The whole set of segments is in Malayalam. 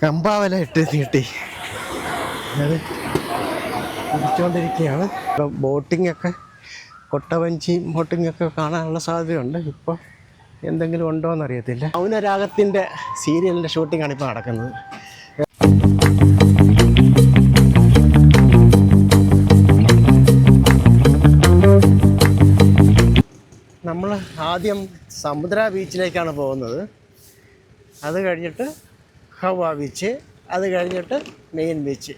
കമ്പാവല ഇട്ട് നീട്ടി അത് കുടിച്ചുകൊണ്ടിരിക്കുകയാണ്. ഇപ്പം ബോട്ടിങ്ങൊക്കെ കൊട്ടവഞ്ചിയും ബോട്ടിങ്ങൊക്കെ കാണാനുള്ള സാധ്യതയുണ്ട്. ഇപ്പോൾ എന്തെങ്കിലും ഉണ്ടോ എന്നറിയത്തില്ല. മൗനരാഗത്തിൻ്റെ സീരിയലിൻ്റെ ഷൂട്ടിങ്ങാണ് ഇപ്പോൾ നടക്കുന്നത്. നമ്മൾ ആദ്യം സമുദ്ര ബീച്ചിലേക്കാണ് പോകുന്നത്. അത് കഴിഞ്ഞിട്ട് ഹവ ബീച്ച്, അത് കഴിഞ്ഞിട്ട് മെയിൻ ബീച്ച്.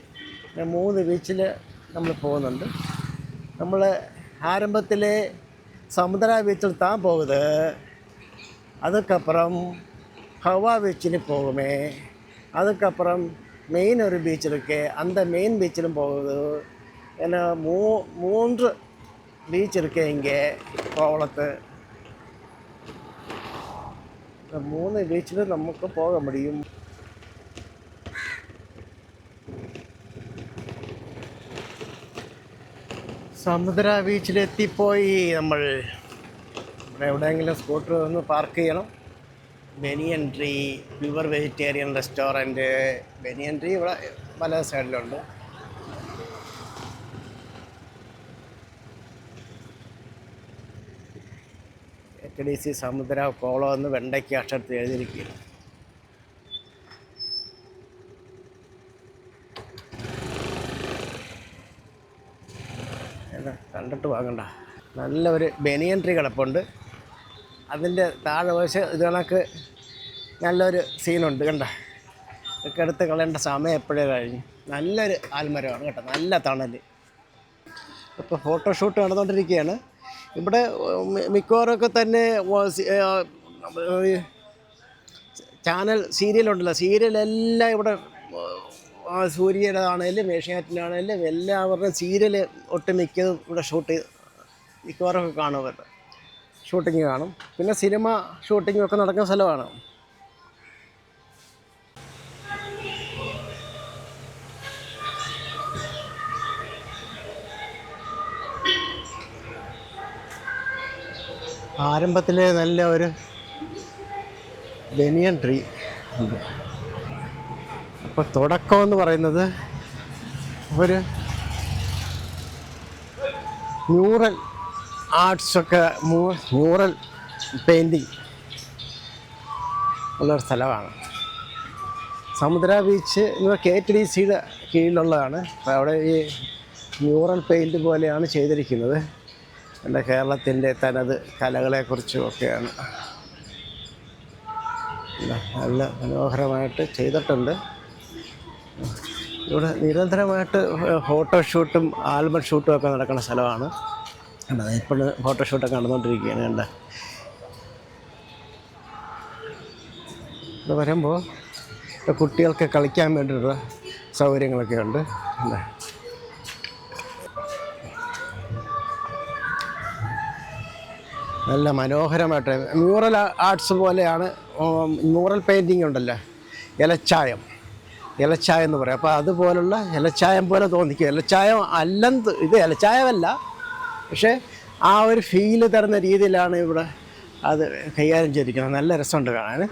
3 ബീച്ചിൽ നമ്മൾ പോകുന്നുണ്ട്. നമ്മൾ ആരംഭത്തിൽ സമുദ്ര ബീച്ചിൽ താൻ പോകുന്നത്, അതുക്കപ്പുറം ഹവ ബീച്ചിൽ പോകുമേ, അതുക്കപ്പുറം മെയിൻ ഒരു ബീച്ചിലേക്ക് அந்த மெயின் பீச்சிலும் போகுது. ஏன்னா 3 பீச் இருக்கு இங்கே கோவளத்து. 3 பீச்சில் നമുക്ക് போக முடியும். സമുദ്ര ബീച്ചിലെത്തിപ്പോയി. നമ്മൾ ഇവിടെ എവിടെയെങ്കിലും സ്കൂട്ടർ ഒന്ന് പാർക്ക് ചെയ്യണം. ബനിയൻ ട്രീ, പ്യുവർ വെജിറ്റേറിയൻ റെസ്റ്റോറൻറ്റ്. ബനിയൻ ട്രീ ഇവിടെ പല സൈഡിലുണ്ട്. HDC സമുദ്ര കോളം എന്ന് വെണ്ടയ്ക്ക് അക്ഷരത്തിൽ എഴുതിയിരിക്കുകയാണ്. കണ്ടിട്ട് വാങ്ങണ്ട. നല്ലൊരു ബനിയൻ ട്രീ കിടപ്പുണ്ട്. അതിൻ്റെ താഴെ വശം ഇത് കണക്ക് നല്ലൊരു സീനുണ്ട്. കണ്ട, ഇതൊക്കെ എടുത്ത് കളയേണ്ട സമയം എപ്പോഴേ കഴിഞ്ഞു. നല്ലൊരു ആൽമരമാണ് കേട്ടോ, നല്ല തണൽ. ഇപ്പോൾ ഫോട്ടോഷൂട്ട് നടന്നുകൊണ്ടിരിക്കുകയാണ്. ഇവിടെ മിക്കവാറൊക്കെ തന്നെ ചാനൽ സീരിയലുണ്ടല്ലോ, സീരിയലെല്ലാം ഇവിടെ സൂര്യയുടേതാണേലും ഏഷ്യാനെറ്റിലാണേലും എല്ലാവരുടെയും സീരിയൽ ഒട്ടുമിക്കതും ഇവിടെ മിക്കവാറൊക്കെ കാണും. അവരുടെ ഷൂട്ടിങ് കാണും. പിന്നെ സിനിമ ഷൂട്ടിങ്ങൊക്കെ നടക്കുന്ന സ്ഥലമാണ്. ആരംഭത്തിൽ നല്ല ഒരു ബനിയൻ ട്രീ ഉണ്ട്. അപ്പോൾ തുടക്കമെന്ന് പറയുന്നത് ഒരു മ്യൂറൽ ആർട്സൊക്കെ, മ്യൂറൽ പെയിൻറ്റിങ് ഉള്ളൊരു സ്ഥലമാണ്. സമുദ്ര ബീച്ച് എന്ന് KTDCയുടെ കീഴിലുള്ളതാണ്. അപ്പോൾ അവിടെ ഈ മ്യൂറൽ പെയിൻറ്റ് പോലെയാണ് ചെയ്തിരിക്കുന്നത്. എൻ്റെ കേരളത്തിൻ്റെ തനത് കലകളെക്കുറിച്ചുമൊക്കെയാണ്. നല്ല മനോഹരമായിട്ട് ചെയ്തിട്ടുണ്ട്. ഇവിടെ നിരന്തരമായിട്ട് ഫോട്ടോഷൂട്ടും ആൽബം ഷൂട്ടും ഒക്കെ നടക്കുന്ന സ്ഥലമാണ്. ഇപ്പോൾ ഫോട്ടോഷൂട്ടൊക്കെ നടന്നുകൊണ്ടിരിക്കുകയാണ്. കണ്ട, ഇവിടെ വരുമ്പോൾ കുട്ടികൾക്ക് കളിക്കാൻ വേണ്ടിയിട്ടുള്ള സൗകര്യങ്ങളൊക്കെ ഉണ്ട്. എന്താ, നല്ല മനോഹരമായിട്ട് മ്യൂറൽ ആർട്സ് പോലെയാണ്. മ്യൂറൽ പെയിൻറ്റിങ് ഉണ്ടല്ലോ, ഇലച്ചായം എന്ന് പറയും. അപ്പോൾ അതുപോലുള്ള ഇലച്ചായം പോലെ തോന്നിക്കും. ഇലച്ചായം അല്ലെന്ന്, ഇത് ഇലച്ചായമല്ല, പക്ഷേ ആ ഒരു ഫീല് തരുന്ന രീതിയിലാണ് ഇവിടെ അത് കൈകാര്യം ചെയ്തിരിക്കുന്നത്. നല്ല രസമുണ്ട് കാണാൻ.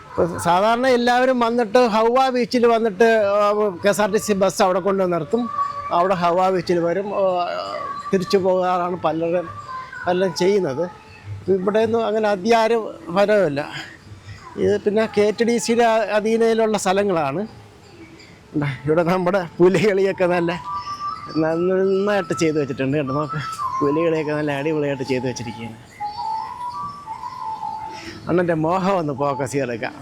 ഇപ്പോൾ സാധാരണ എല്ലാവരും വന്നിട്ട് ഹവ ബീച്ചിൽ വന്നിട്ട് KSRTC ബസ് അവിടെ കൊണ്ട് നിർത്തും. അവിടെ ഹവ ബീച്ചിൽ വരും, തിരിച്ചു പോകാറാണ് പലരും ചെയ്യുന്നത്. ഇവിടെ ഒന്നും അങ്ങനെ അധികാരം ഫലമില്ല. ഇത് പിന്നെ KTDCയുടെ അധീനയിലുള്ള സ്ഥലങ്ങളാണ്. ഇവിടെ നമ്മുടെ പുലികളിയൊക്കെ നന്നായിട്ട് ചെയ്തു വെച്ചിട്ടുണ്ട്. കേട്ടോ, നമുക്ക് പുലികളിയൊക്കെ നല്ല അടിപൊളിയായിട്ട് ചെയ്തു വെച്ചിരിക്കുകയാണ്. അണ്ണൻ്റെ മോഹം ഒന്ന് ഫോക്കസ് ചെയ്തെടുക്കാം.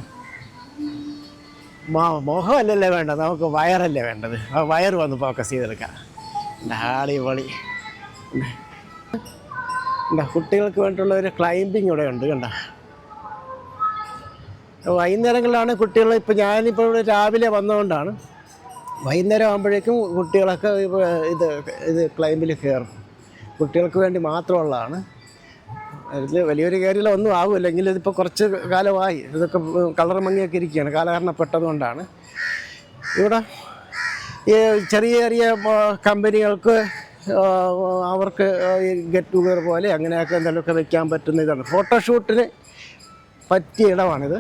മോഹമല്ലല്ലേ വേണ്ടത്, നമുക്ക് വയറല്ലേ വേണ്ടത്. ആ വയർ വന്ന് ഫോക്കസ് ചെയ്തെടുക്കാം. അടിപൊളി. കുട്ടികൾക്ക് വേണ്ടിയിട്ടുള്ള ഒരു ക്ലൈമ്പിങ് ഇവിടെ ഉണ്ട്. കണ്ട, വൈകുന്നേരങ്ങളിലാണ് കുട്ടികൾ. ഇപ്പോൾ ഞാനിപ്പോൾ ഇവിടെ രാവിലെ വന്നതുകൊണ്ടാണ്. വൈകുന്നേരം ആകുമ്പോഴേക്കും കുട്ടികളൊക്കെ ഇത് ക്ലൈമ്പിൽ കയറും. കുട്ടികൾക്ക് വേണ്ടി മാത്രമുള്ളതാണ്. ഇതിൽ വലിയൊരു കാര്യമില്ല, ഒന്നും ആകുമില്ലെങ്കിൽ ഇതിപ്പോൾ കുറച്ച് കാലമായി ഇതൊക്കെ കളർ മങ്ങിയൊക്കെ ഇരിക്കുകയാണ്. കാലഹരണപ്പെട്ടതുകൊണ്ടാണ്. ഇവിടെ ഈ ചെറിയ ചെറിയ കമ്പനികൾക്ക് അവർക്ക് ഗെറ്റ് ടുഗദർ പോലെ അങ്ങനെയൊക്കെ എന്തെങ്കിലുമൊക്കെ വെക്കാൻ പറ്റുന്ന ഇതാണ്. ഫോട്ടോഷൂട്ടിന് പറ്റിയ ഇടമാണിത്.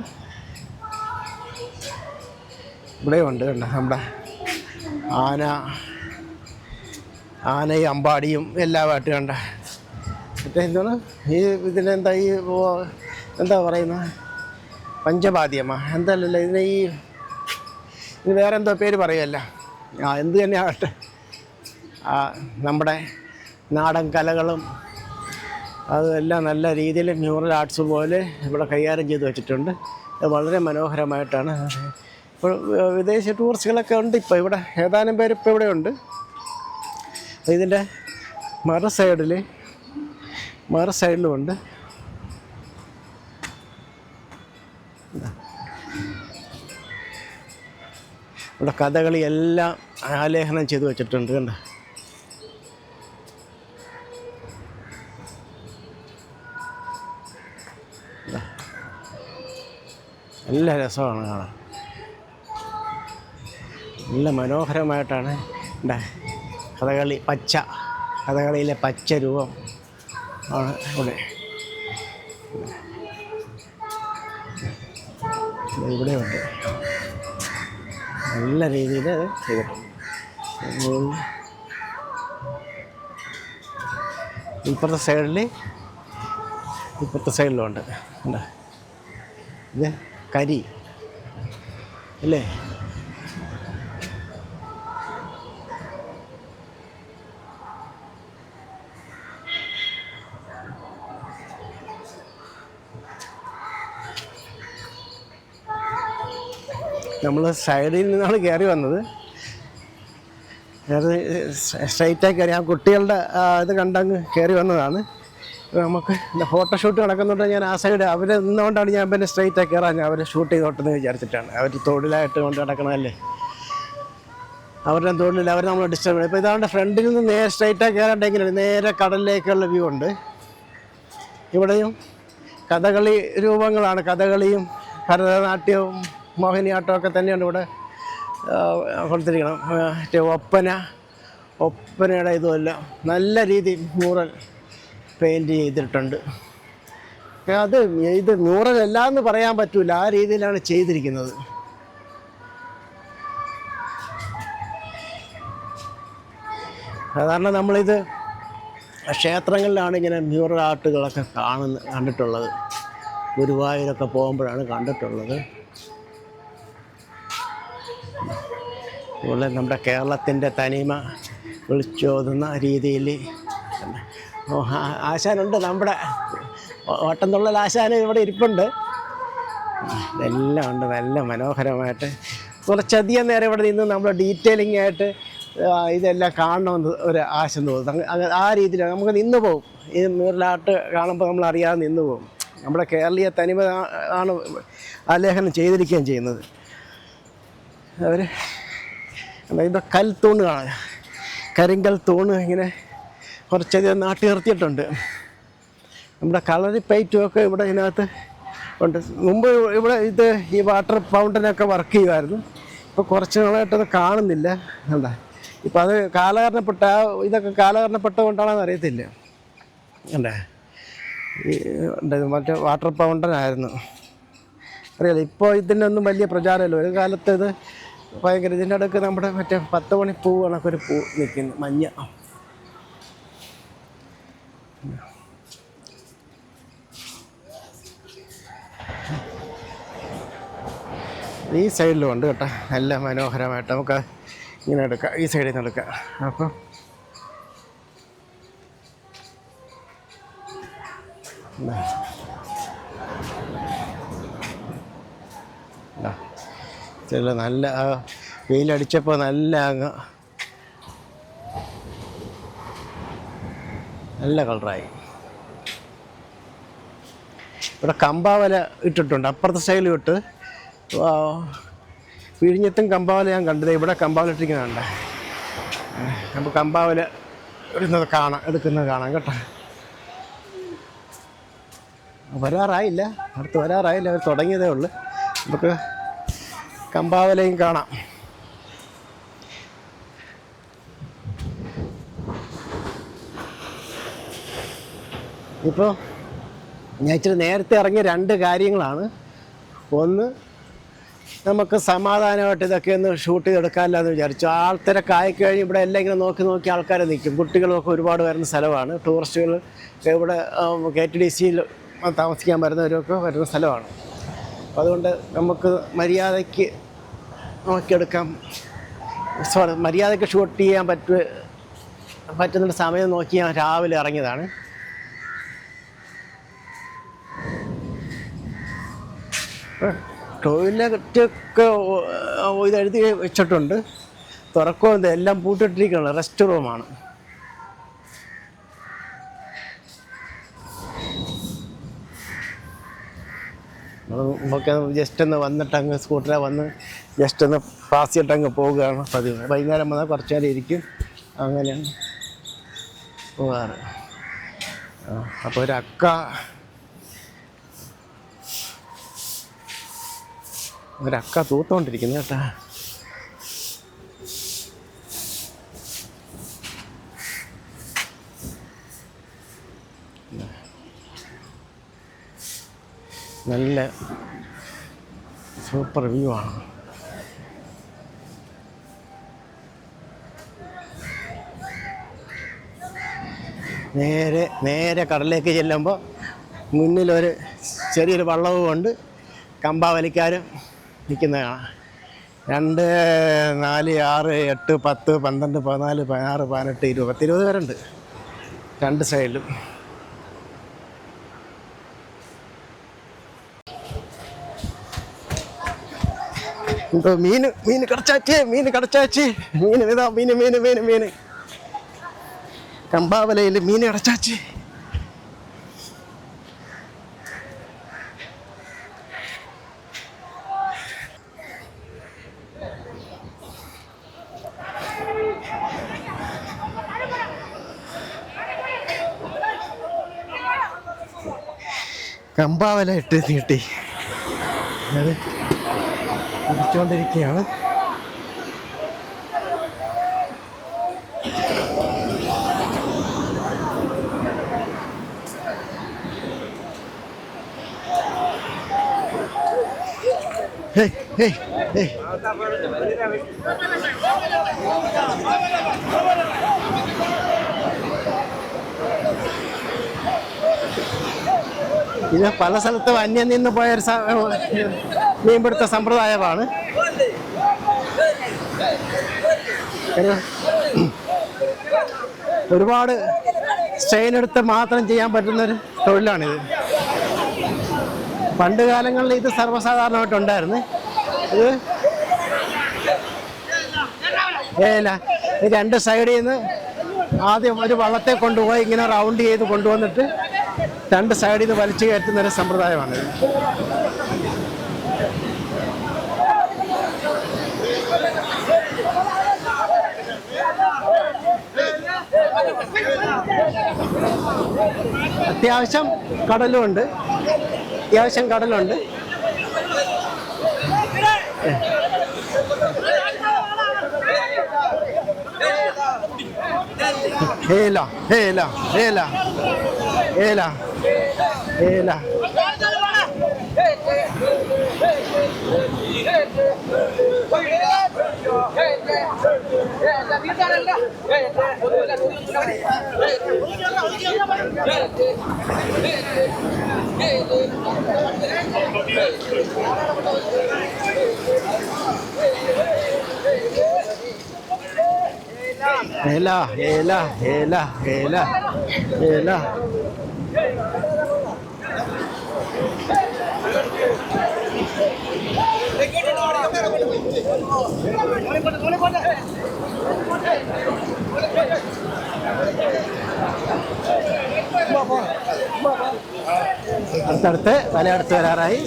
ഇവിടെ ഉണ്ട് കണ്ട നമ്മുടെ ആന ആനയും അമ്പാടിയും എല്ലാമായിട്ട് കണ്ട. മറ്റേ എന്താണ് ഈ ഇതിനെന്താ ഈ എന്താ പറയുന്നത്, പഞ്ചവാദ്യമോ എന്തല്ലല്ലോ ഇതിന്, ഇത് വേറെ എന്തോ പേര് പറയുമല്ല. എന്ത് തന്നെ ആകട്ടെ, നമ്മുടെ നാടൻ കലകളും അതെല്ലാം നല്ല രീതിയിൽ മ്യൂറൽ ആർട്സ് പോലെ ഇവിടെ കൈകാര്യം ചെയ്ത് വെച്ചിട്ടുണ്ട്. വളരെ മനോഹരമായിട്ടാണ്. ഇപ്പോൾ വിദേശ ടൂറിസ്റ്റുകളൊക്കെ ഉണ്ട് ഇപ്പോൾ ഇവിടെ, ഏതാനും പേര് ഇപ്പോൾ ഇവിടെ ഉണ്ട്. ഇതിൻ്റെ മറു സൈഡിലും ഉണ്ട്. ഇവിടെ കഥകളി എല്ലാം ആലേഖനം ചെയ്ത് വെച്ചിട്ടുണ്ട് കണ്ട. നല്ല രസമാണ് കാണാൻ, നല്ല മനോഹരമായിട്ടാണ് കഥകളിയിലെ പച്ച രൂപം ആണ് ഇവിടെ. ഇവിടെയുണ്ട് നല്ല രീതിയിൽ ചെയ്തിട്ടുണ്ട്. ഇപ്പുറത്തെ സൈഡിലും ഉണ്ട്. ഇത് കരി അല്ലേ? നമ്മൾ സൈഡിൽ നിന്നാണ് കയറി വന്നത്. സ്ട്രൈറ്റായി കയറി ആ കുട്ടികളുടെ ഇത് കണ്ടങ്ങ് കയറി വന്നതാണ്. നമുക്ക് ഫോട്ടോഷൂട്ട് നടക്കുന്നുണ്ട്. ഞാൻ ആ സൈഡ് അവർ നിന്നുകൊണ്ടാണ് ഞാൻ പിന്നെ സ്ട്രൈറ്റായി കയറാൻ, അവർ ഷൂട്ട് ചെയ്തോട്ടെന്ന് വിചാരിച്ചിട്ടാണ്. അവർ തൊഴിലായിട്ട് കൊണ്ട് നടക്കണമല്ലേ, അവരുടെ തൊഴിലിൽ അവർ നമ്മൾ ഡിസ്റ്റർബ് ചെയ്യും. ഇപ്പോൾ ഇതാണ്ട് ഫ്രണ്ടിൽ നിന്ന് നേരെ സ്ട്രൈറ്റായി കയറാണ്ടെങ്കിലും നേരെ കടലിലേക്കുള്ള വ്യൂ ഉണ്ട്. ഇവിടെയും കഥകളി രൂപങ്ങളാണ്, കഥകളിയും ഭരതനാട്യവും മോഹിനിയാട്ടമൊക്കെ തന്നെയാണ് ഇവിടെ കൊടുത്തിരിക്കണം. മറ്റേ ഒപ്പനയുടെ ഇതുമല്ല നല്ല രീതിയിൽ മ്യൂറൽ പെയിൻറ്റ് ചെയ്തിട്ടുണ്ട്. ഇത് മ്യൂറൽ അല്ല എന്ന് പറയാൻ പറ്റില്ല, ആ രീതിയിലാണ് ചെയ്തിരിക്കുന്നത്. സാധാരണ നമ്മളിത് ക്ഷേത്രങ്ങളിലാണ് ഇങ്ങനെ മ്യൂറൽ ആർട്ടുകളൊക്കെ കണ്ടിട്ടുള്ളത്. ഗുരുവായൂരൊക്കെ പോകുമ്പോഴാണ് കണ്ടിട്ടുള്ളത്. അതുപോലെ നമ്മുടെ കേരളത്തിൻ്റെ തനിമ വിളിച്ചോതുന്ന രീതിയിൽ ആശാനുണ്ട്. നമ്മുടെ ഓട്ടംതുള്ളൽ ആശാൻ ഇവിടെ ഇരിപ്പുണ്ട്. ഇതെല്ലാം ഉണ്ട് നല്ല മനോഹരമായിട്ട്. കുറച്ചധികം നേരം ഇവിടെ നിന്ന് നമ്മൾ ഡീറ്റെയിലിംഗ് ആയിട്ട് ഇതെല്ലാം കാണണമെന്ന് ഒരു ആശ തോന്നുന്നു. ആ രീതിയിലാണ് നമുക്ക് നിന്ന് പോകും. ഈ മ്യൂറൽ കാണുമ്പോൾ നമ്മൾ അറിയാതെ നിന്ന് പോകും. നമ്മുടെ കേരളീയ തനിമ ആണ് ആലേഖനം ചെയ്തിരിക്കുകയും ചെയ്യുന്നത്. അവർ ഇതിൻ്റെ കൽത്തൂണ് കാണാം, കരിങ്കൽ തൂണ് ഇങ്ങനെ കുറച്ചധികം നാട്ടി നിർത്തിയിട്ടുണ്ട്. നമ്മുടെ കളരിപ്പയറ്റുമൊക്കെ ഇവിടെ ഇതിനകത്ത് ഉണ്ട്. മുമ്പ് ഇവിടെ ഈ വാട്ടർ ഫൗണ്ടനൊക്കെ വർക്ക് ചെയ്യുമായിരുന്നു. ഇപ്പോൾ കുറച്ച് നാളായിട്ടത് കാണുന്നില്ല. എന്താ ഇപ്പം അത് ഇതൊക്കെ കാലഹരണപ്പെട്ടതുകൊണ്ടാണെന്ന് അറിയത്തില്ല. അല്ലേ മറ്റേ വാട്ടർ ഫൗണ്ടനായിരുന്നു, അറിയാലോ. ഇപ്പോൾ ഇതിനൊന്നും വലിയ പ്രചാരമില്ല. ഒരു കാലത്ത് ഇത് ഭയങ്കര. ഇതിൻ്റെ ഇടയ്ക്ക് നമ്മുടെ മറ്റേ 10 മണി പൂ കണക്കൊരു പൂ നിൽക്കുന്നു, മഞ്ഞ. ഈ സൈഡിലും ഉണ്ട് കേട്ടോ, നല്ല മനോഹരമായിട്ട്. നമുക്ക് ഇങ്ങനെ എടുക്കാം, ഈ സൈഡിൽ നിന്ന് എടുക്കാം. അപ്പം ചില നല്ല വെയിലടിച്ചപ്പോൾ നല്ല കളറായി. ഇവിടെ കമ്പാവല ഇട്ടിട്ടുണ്ട്, അപ്പുറത്തെ സൈഡിൽ ഇട്ട്. വിഴിഞ്ഞത്തും കമ്പാവല ഞാൻ കണ്ടത്. ഇവിടെ കമ്പാവല ഇട്ടിരിക്കുന്നുണ്ട്. നമുക്ക് കമ്പാവല എടുക്കുന്നത് കാണാം കേട്ടോ. വരാറായില്ല, അടുത്ത് വരാറായില്ല, അവർ തുടങ്ങിയതേ ഉള്ളൂ. നമുക്ക് കമ്പാവലയും കാണാം. ഇപ്പോൾ ഞാൻ ഇച്ചിരി നേരത്തെ ഇറങ്ങിയ 2 കാര്യങ്ങളാണ്. ഒന്ന് നമുക്ക് സമാധാനമായിട്ട് ഇതൊക്കെ ഒന്ന് ഷൂട്ട് ചെയ്തെടുക്കാമല്ലോ എന്ന് വിചാരിച്ചു. ആൾത്തിരക്ക് ആയിക്കഴിഞ്ഞ് ഇവിടെ എല്ലാം ഇങ്ങനെ നോക്കി നോക്കി ആൾക്കാരെ നിൽക്കും. കുട്ടികളൊക്കെ ഒരുപാട് വരുന്ന സ്ഥലമാണ്. ടൂറിസ്റ്റുകൾ ഇവിടെ KTDCയിൽ താമസിക്കാൻ വരുന്നവരൊക്കെ വരുന്ന സ്ഥലമാണ്. അപ്പോൾ അതുകൊണ്ട് നമുക്ക് മര്യാദയ്ക്ക് നോക്കിയെടുക്കാം, മര്യാദയ്ക്ക് ഷൂട്ട് ചെയ്യാൻ പറ്റുന്ന സമയം നോക്കി ഞാൻ രാവിലെ ഇറങ്ങിയതാണ്. ടോയ്ലറ്റൊക്കെ ഇതെഴുതി വെച്ചിട്ടുണ്ട്, തുറക്കുമ്പോൾ എല്ലാം പൂട്ടിട്ടിരിക്കുകയാണ്. റെസ്റ്റ് റൂമാണ്. നമുക്ക് ജസ്റ്റ് ഒന്ന് വന്നിട്ട് അങ്ങ് സ്കൂട്ടറെ വന്ന് ജസ്റ്റ് ഒന്ന് പാസ് ചെയ്തിട്ടങ്ങ് പോവുകയാണ് പതിവ്. വൈകുന്നേരം വന്നാൽ കുറച്ച് നേരം ഇരിക്കും, അങ്ങനെയാണ് പോകാറ്. അപ്പോൾ ഒരക്ക തൂത്തോണ്ടിരിക്കുന്നു കേട്ടാ. നല്ല സൂപ്പർ വ്യൂ ആണ്. നേരെ കടലിലേക്ക് ചെല്ലുമ്പോൾ മുന്നിലൊരു ചെറിയൊരു വള്ളവും കൊണ്ട് കമ്പാവലിക്കാരും നിൽക്കുന്നതാണ്. 2, 4, 6, 8, 10, 12, 14, 16, 18, 20 പേരുണ്ട് രണ്ട് സൈഡിലും. എന്തോ മീൻ കടച്ചാച്ചി ഇതാ മീൻ കമ്പാവലയിൽ മീൻ കടച്ചാച്ചി. കമ്പാവല ഇട്ട് നീട്ടി അത് പിടിച്ചുകൊണ്ടിരിക്കുകയാണ്. ഇത് പല സ്ഥലത്തും അന്യം നിന്ന് പോയൊരു മീൻപിടുത്ത സമ്പ്രദായമാണ്. ഒരുപാട് സ്ട്രെയിൻ എടുത്ത് മാത്രം ചെയ്യാൻ പറ്റുന്നൊരു തൊഴിലാണിത്. പണ്ട് കാലങ്ങളിൽ ഇത് സർവ്വസാധാരണമായിട്ടുണ്ടായിരുന്നു. ഇത് രണ്ട് സൈഡിൽ നിന്ന് ആദ്യം ഒരു വള്ളത്തെ കൊണ്ടുപോയി ഇങ്ങനെ റൗണ്ട് ചെയ്ത് കൊണ്ടുവന്നിട്ട് രണ്ട് സൈഡിൽ നിന്ന് വലിച്ചു കയറ്റുന്നൊരു സമ്പ്രദായമാണിത്. അത്യാവശ്യം കടലുണ്ട്. അടുത്തടുത്ത് വല അടുത്ത് വരാറായി.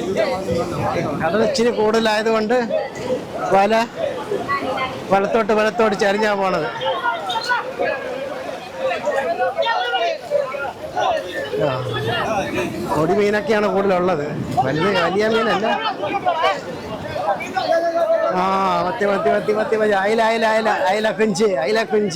കടൽ ഇച്ചിരി കൂടുതലായതുകൊണ്ട് വലത്തോട്ട് ചരിഞ്ഞാ പോണത്. പൊടി മീനൊക്കെയാണ് കൂടുതലുള്ളത്, വലിയ മീനല്ല. മത്തി അയില കുഞ്ച്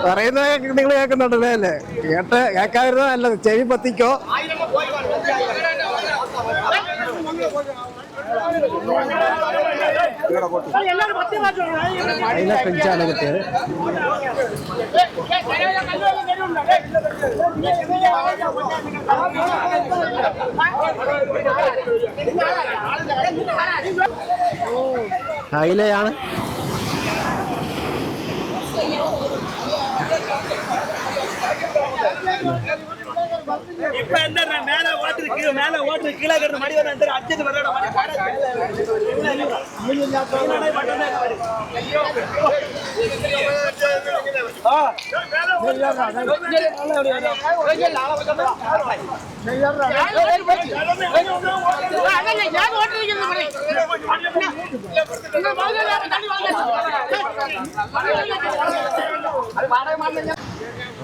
പറയുന്നത് നിങ്ങൾ കേൾക്കുന്നുണ്ടല്ലേ അല്ലേ? കേൾക്കാതിരുന്നോ നല്ലത്, ചെവി പത്തിക്കോ. അയില കൊഞ്ചാണ് കിട്ടിയത്. അയിലയാണ്. இப்ப என்ன மேல வாட்டர் கீழ மேல வாட்டர் கீழ கிடந்து மடி வந்து அந்த அடிச்சு வரடா மடி பாட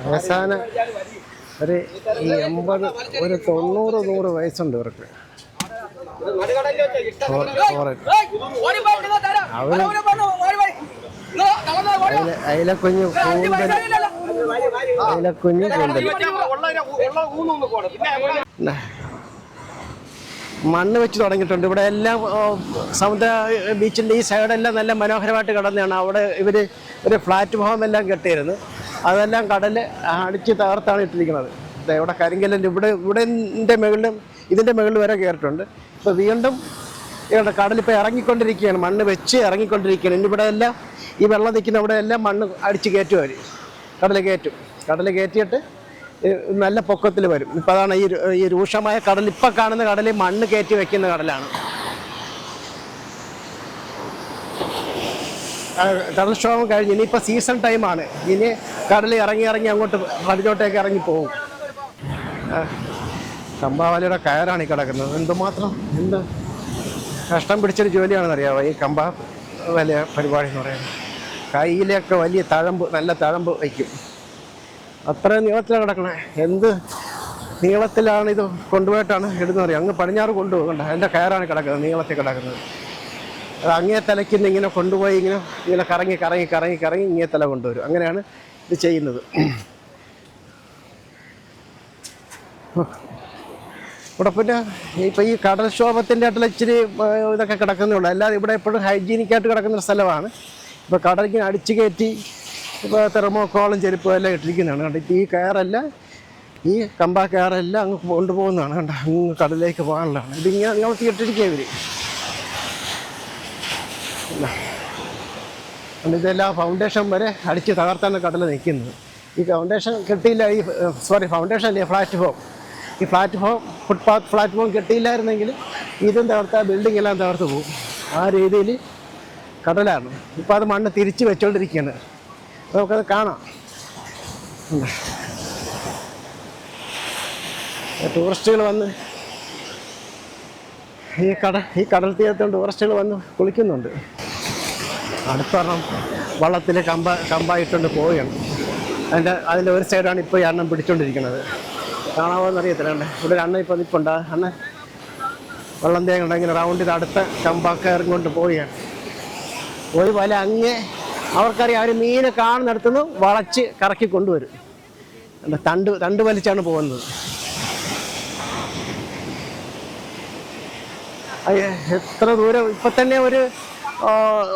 അവസാനം ഒരു 80 ഒരു 90-100 വയസ്സുണ്ട് ഇവർക്ക്. അയിലക്കുഞ്ഞ് കൂന്തൽ, അയിലക്കുഞ്ഞ് കൂന്തൽ. മണ്ണ് വെച്ച് തുടങ്ങിയിട്ടുണ്ട് ഇവിടെ എല്ലാം. സമുദ്ര ബീച്ചിൻ്റെ ഈ സൈഡെല്ലാം നല്ല മനോഹരമായിട്ട് കിടന്നതാണ്. അവിടെ ഇവർ ഒരു പ്ലാറ്റ്ഫോം എല്ലാം കെട്ടിയിരുന്നു. അതെല്ലാം കടൽ അടിച്ച് തകർത്താണ് ഇട്ടിരിക്കുന്നത്. ഇവിടെ കരിങ്കല്ലിൻ്റെ ഇതിൻ്റെ മുകളിൽ വരെ കയറിയിട്ടുണ്ട്. ഇപ്പോൾ വീണ്ടും ഇവിടെ കടലിപ്പോൾ ഇറങ്ങിക്കൊണ്ടിരിക്കുകയാണ്, മണ്ണ് വെച്ച് ഇറങ്ങിക്കൊണ്ടിരിക്കുകയാണ്. ഇനി ഇവിടെ എല്ലാം ഈ വെള്ളം നിൽക്കുന്ന ഇവിടെ എല്ലാം മണ്ണ് അടിച്ച് കയറ്റും അവർ. കടൽ കയറ്റിയിട്ട് നല്ല പൊക്കത്തിൽ വരും. ഇപ്പോൾ അതാണ് ഈ രൂക്ഷമായ കടൽ. ഇപ്പം കാണുന്ന കടലിൽ മണ്ണ് കയറ്റി വെക്കുന്ന കടലാണ്. കടൽക്ഷോഭം കഴിഞ്ഞ് ഇനിയിപ്പോൾ സീസൺ ടൈമാണ്. ഇനി കടലിൽ ഇറങ്ങി അങ്ങോട്ട് കടലോട്ടേക്ക് ഇറങ്ങിപ്പോവും. കമ്പാവലയുടെ കയറാണ് ഈ കിടക്കുന്നത്. എന്ത് കഷ്ടം പിടിച്ചൊരു ജോലിയാണെന്നറിയാമോ ഈ കമ്പാ വലിയ പരിപാടി എന്ന് പറയുന്നത്. കയ്യിലൊക്കെ വലിയ നല്ല തഴമ്പ് വയ്ക്കും. അത്രയും നീളത്തിലാണ് കിടക്കണേ. എന്ത് നീളത്തിലാണ് ഇത് കൊണ്ടുപോയിട്ടാണ് ഇടുന്നറിയാം. അങ്ങ് പടിഞ്ഞാറ് കൊണ്ടുപോകണ്ട, അതിൻ്റെ കയറാണ് കിടക്കുന്നത്, നീളത്തിൽ കിടക്കുന്നത്. അത് അങ്ങേ തലയ്ക്ക് ഇങ്ങനെ കൊണ്ടുപോയി ഇങ്ങനെ കറങ്ങി ഇങ്ങേ തല കൊണ്ടുവരും. അങ്ങനെയാണ് ഇത് ചെയ്യുന്നത്. ഇവിടെ പിന്നെ ഇപ്പോൾ ഈ കടൽക്ഷോഭത്തിൻ്റെ ആയിട്ടുള്ള ഇച്ചിരി ഇതൊക്കെ കിടക്കുന്നുള്ളൂ. അല്ലാതെ ഇവിടെ എപ്പോഴും ഹൈജീനിക്കായിട്ട് കിടക്കുന്നൊരു സ്ഥലമാണ്. ഇപ്പോൾ കടലിങ്ങനെ അടിച്ചു കയറ്റി ഇപ്പോൾ തെർമോക്കോളും ചെരുപ്പും എല്ലാം ഇട്ടിരിക്കുന്നതാണ്. കണ്ടോ ഈ കയറെല്ലാം, ഈ കമ്പാ കയറെല്ലാം അങ്ങ് കൊണ്ടുപോകുന്നതാണ്. കണ്ടോ അങ്ങ് കടലിലേക്ക് പോകാനുള്ളതാണ്. ഇതിങ്ങനെ നിങ്ങൾ ഇട്ടിരിക്കുക ഇവർ. ഇതെല്ലാം ഫൗണ്ടേഷൻ വരെ അടിച്ച് തകർത്താണ് കടൽ നിൽക്കുന്നത്. ഈ ഫൗണ്ടേഷൻ കെട്ടിയില്ല, ഫൗണ്ടേഷൻ അല്ലേ പ്ലാറ്റ്ഫോം. ഈ ഫുട്പാത്ത് പ്ലാറ്റ്ഫോം കെട്ടിയില്ലായിരുന്നെങ്കിൽ ഇതും തകർത്ത ബിൽഡിംഗ് എല്ലാം തകർത്ത് പോകും. ആ രീതിയിൽ കടലാണ്. ഇപ്പോൾ അത് മണ്ണ് തിരിച്ച് വെച്ചുകൊണ്ടിരിക്കുകയാണ്. നമുക്കത് കാണാം. ടൂറിസ്റ്റുകൾ വന്ന് ഈ കടൽ തീരത്തുകൊണ്ട് ടൂറിസ്റ്റുകൾ വന്ന് കുളിക്കുന്നുണ്ട്. അടുത്തൊരെണ്ണം വള്ളത്തിൽ കമ്പായിട്ടുണ്ട് പോവുകയാണ്. അതിൻ്റെ ഒരു സൈഡാണ് ഇപ്പോൾ ഈ അണ്ണം പിടിച്ചുകൊണ്ടിരിക്കുന്നത്. കാണാമോ എന്നറിയത്തില്ല. ഇവിടെ അണ്ണ ഇപ്പോൾ നിൽപ്പുണ്ട്. അണ്ണ വെള്ളം തേങ്ങ ഇങ്ങനെ റൗണ്ടിൽ അടുത്ത കമ്പാക്കയറും കൊണ്ട് പോവുകയാണ്. ഒരു വല അങ്ങേ അവർക്കറിയാം. അവർ മീനെ കാണുന്നിടത്തുനിന്ന് വളച്ച് കറക്കി കൊണ്ടുവരും. തണ്ട് വലിച്ചാണ് പോകുന്നത്. എത്ര ദൂരം ഇപ്പം തന്നെ ഒരു